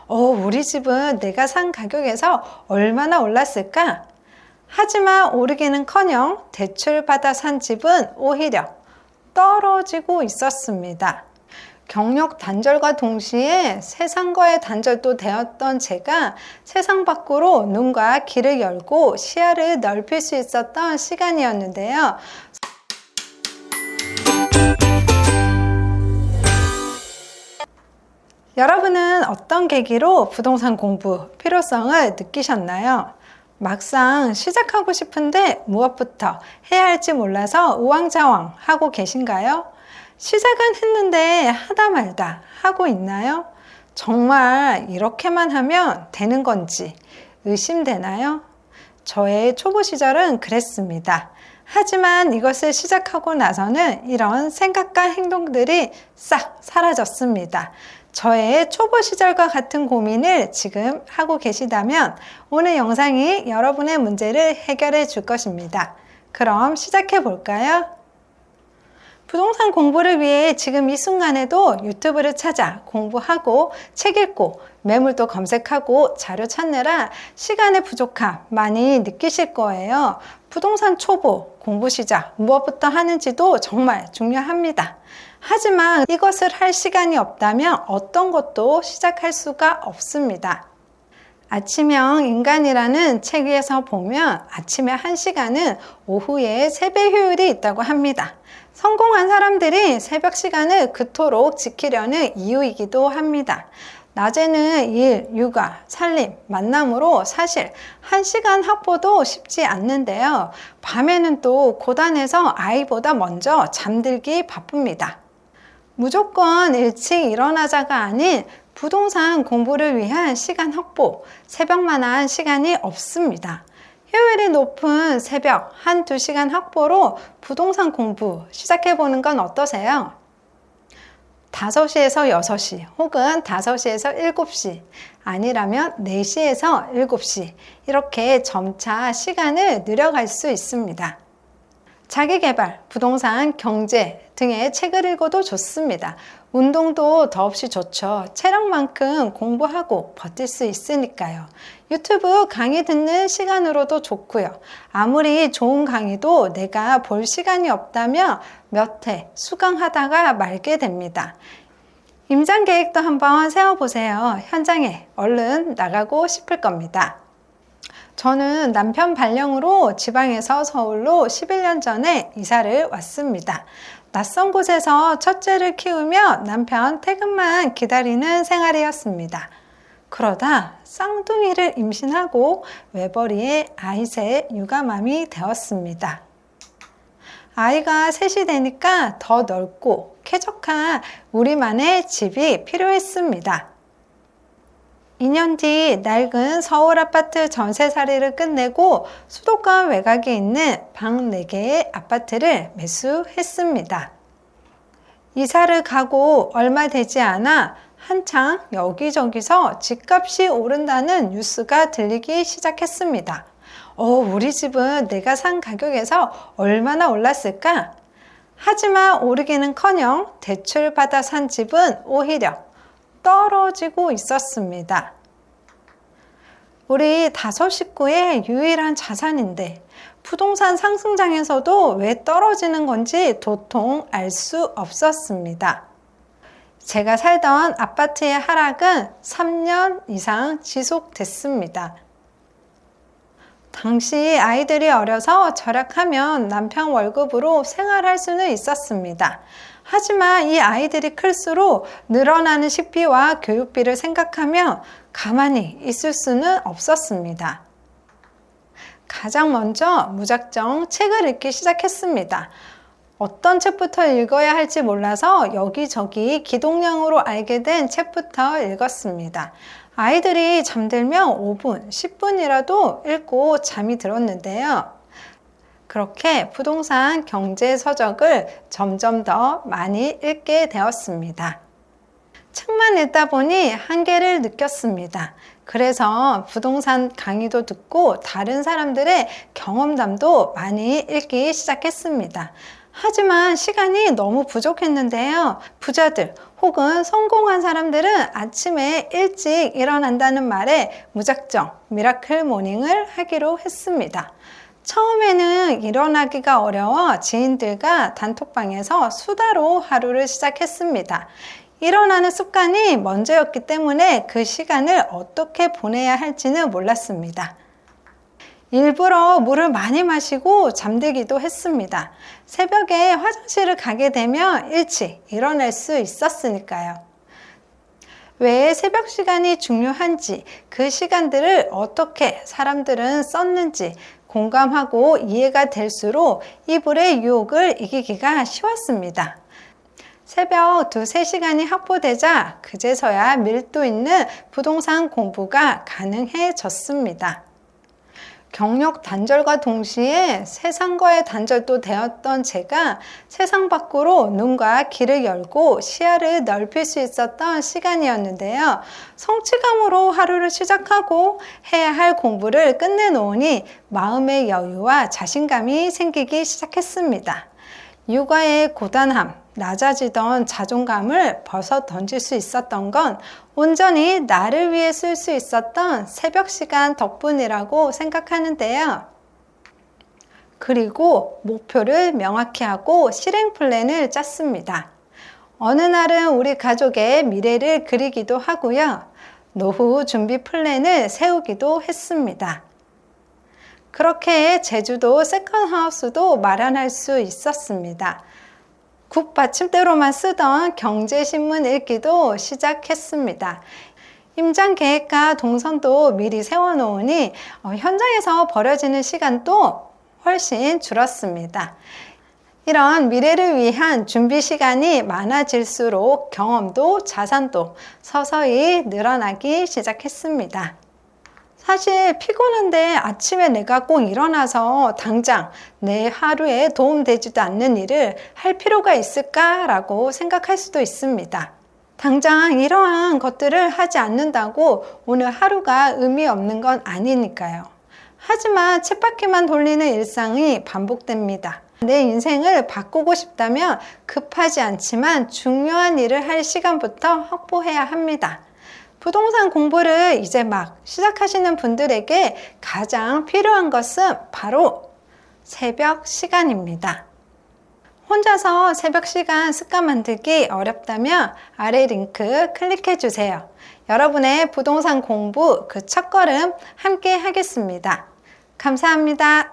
우리 집은 내가 산 가격에서 얼마나 올랐을까? 하지만 오르기는커녕 대출받아 산 집은 오히려 떨어지고 있었습니다. 경력 단절과 동시에 세상과의 단절도 되었던 제가 세상 밖으로 눈과 귀를 열고 시야를 넓힐 수 있었던 시간이었는데요. 여러분은 어떤 계기로 부동산 공부 필요성을 느끼셨나요? 막상 시작하고 싶은데 무엇부터 해야 할지 몰라서 우왕좌왕 하고 계신가요? 시작은 했는데 하다 말다 하고 있나요? 정말 이렇게만 하면 되는 건지 의심되나요? 저의 초보 시절은 그랬습니다. 하지만 이것을 시작하고 나서는 이런 생각과 행동들이 싹 사라졌습니다. 저의 초보 시절과 같은 고민을 지금 하고 계시다면 오늘 영상이 여러분의 문제를 해결해 줄 것입니다. 그럼 시작해 볼까요? 부동산 공부를 위해 지금 이 순간에도 유튜브를 찾아 공부하고 책 읽고 매물도 검색하고 자료 찾느라 시간의 부족함 많이 느끼실 거예요. 부동산 초보 공부 시작 무엇부터 하는지도 정말 중요합니다. 하지만 이것을 할 시간이 없다면 어떤 것도 시작할 수가 없습니다. 아침형 인간이라는 책 위에서 보면 아침에 1시간은 오후에 3배 효율이 있다고 합니다. 성공한 사람들이 새벽 시간을 그토록 지키려는 이유이기도 합니다. 낮에는 일, 육아, 살림, 만남으로 사실 1시간 확보도 쉽지 않는데요. 밤에는 또 고단해서 아이보다 먼저 잠들기 바쁩니다. 무조건 일찍 일어나자가 아닌 부동산 공부를 위한 시간 확보, 새벽만한 시간이 없습니다. 효율이 높은 새벽 1~2시간 확보로 부동산 공부 시작해보는 건 어떠세요? 5시에서 6시 혹은 5시에서 7시 아니라면 4시에서 7시 이렇게 점차 시간을 늘려갈 수 있습니다. 자기계발, 부동산, 경제 등의 책을 읽어도 좋습니다. 운동도 더없이 좋죠. 체력만큼 공부하고 버틸 수 있으니까요. 유튜브 강의 듣는 시간으로도 좋고요. 아무리 좋은 강의도 내가 볼 시간이 없다면 몇 회 수강하다가 말게 됩니다. 임장 계획도 한번 세워보세요. 현장에 얼른 나가고 싶을 겁니다. 저는 남편 발령으로 지방에서 서울로 11년 전에 이사를 왔습니다. 낯선 곳에서 첫째를 키우며 남편 퇴근만 기다리는 생활이었습니다. 그러다 쌍둥이를 임신하고 외벌이의 아이새 육아맘이 되었습니다. 아이가 셋이 되니까 더 넓고 쾌적한 우리만의 집이 필요했습니다. 2년 뒤 낡은 서울 아파트 전세살이를 끝내고 수도권 외곽에 있는 방 4개의 아파트를 매수했습니다. 이사를 가고 얼마 되지 않아 한창 여기저기서 집값이 오른다는 뉴스가 들리기 시작했습니다. 우리 집은 내가 산 가격에서 얼마나 올랐을까? 하지만 오르기는커녕 대출받아 산 집은 오히려 떨어지고 있었습니다. 우리 5 식구의 유일한 자산인데 부동산 상승장에서도 왜 떨어지는 건지 도통 알 수 없었습니다. 제가 살던 아파트의 하락은 3년 이상 지속됐습니다. 당시 아이들이 어려서 절약하면 남편 월급으로 생활할 수는 있었습니다. 하지만 이 아이들이 클수록 늘어나는 식비와 교육비를 생각하면 가만히 있을 수는 없었습니다. 가장 먼저 무작정 책을 읽기 시작했습니다. 어떤 책부터 읽어야 할지 몰라서 여기저기 기동량으로 알게 된 책부터 읽었습니다. 아이들이 잠들면 5분, 10분이라도 읽고 잠이 들었는데요. 그렇게 부동산 경제 서적을 점점 더 많이 읽게 되었습니다. 책만 읽다 보니 한계를 느꼈습니다. 그래서 부동산 강의도 듣고 다른 사람들의 경험담도 많이 읽기 시작했습니다. 하지만 시간이 너무 부족했는데요. 부자들 혹은 성공한 사람들은 아침에 일찍 일어난다는 말에 무작정 미라클 모닝을 하기로 했습니다. 처음에는 일어나기가 어려워 지인들과 단톡방에서 수다로 하루를 시작했습니다. 일어나는 습관이 먼저였기 때문에 그 시간을 어떻게 보내야 할지는 몰랐습니다. 일부러 물을 많이 마시고 잠들기도 했습니다. 새벽에 화장실을 가게 되면 일찍 일어날 수 있었으니까요. 왜 새벽 시간이 중요한지, 그 시간들을 어떻게 사람들은 썼는지 공감하고 이해가 될수록 이불의 유혹을 이기기가 쉬웠습니다. 새벽 2-3시간이 확보되자 그제서야 밀도 있는 부동산 공부가 가능해졌습니다. 경력 단절과 동시에 세상과의 단절도 되었던 제가 세상 밖으로 눈과 귀를 열고 시야를 넓힐 수 있었던 시간이었는데요. 성취감으로 하루를 시작하고 해야 할 공부를 끝내놓으니 마음의 여유와 자신감이 생기기 시작했습니다. 육아의 고단함, 낮아지던 자존감을 벗어 던질 수 있었던 건 온전히 나를 위해 쓸 수 있었던 새벽 시간 덕분이라고 생각하는데요. 그리고 목표를 명확히 하고 실행 플랜을 짰습니다. 어느 날은 우리 가족의 미래를 그리기도 하고요. 노후 준비 플랜을 세우기도 했습니다. 그렇게 제주도 세컨하우스도 마련할 수 있었습니다. 국 받침대로만 쓰던 경제신문 읽기도 시작했습니다. 임장 계획과 동선도 미리 세워놓으니 현장에서 버려지는 시간도 훨씬 줄었습니다. 이런 미래를 위한 준비 시간이 많아질수록 경험도 자산도 서서히 늘어나기 시작했습니다. 사실 피곤한데 아침에 내가 꼭 일어나서 당장 내 하루에 도움되지도 않는 일을 할 필요가 있을까라고 생각할 수도 있습니다. 당장 이러한 것들을 하지 않는다고 오늘 하루가 의미 없는 건 아니니까요. 하지만 쳇바퀴만 돌리는 일상이 반복됩니다. 내 인생을 바꾸고 싶다면 급하지 않지만 중요한 일을 할 시간부터 확보해야 합니다. 부동산 공부를 이제 막 시작하시는 분들에게 가장 필요한 것은 바로 새벽 시간입니다. 혼자서 새벽 시간 습관 만들기 어렵다면 아래 링크 클릭해 주세요. 여러분의 부동산 공부 그 첫걸음 함께 하겠습니다. 감사합니다.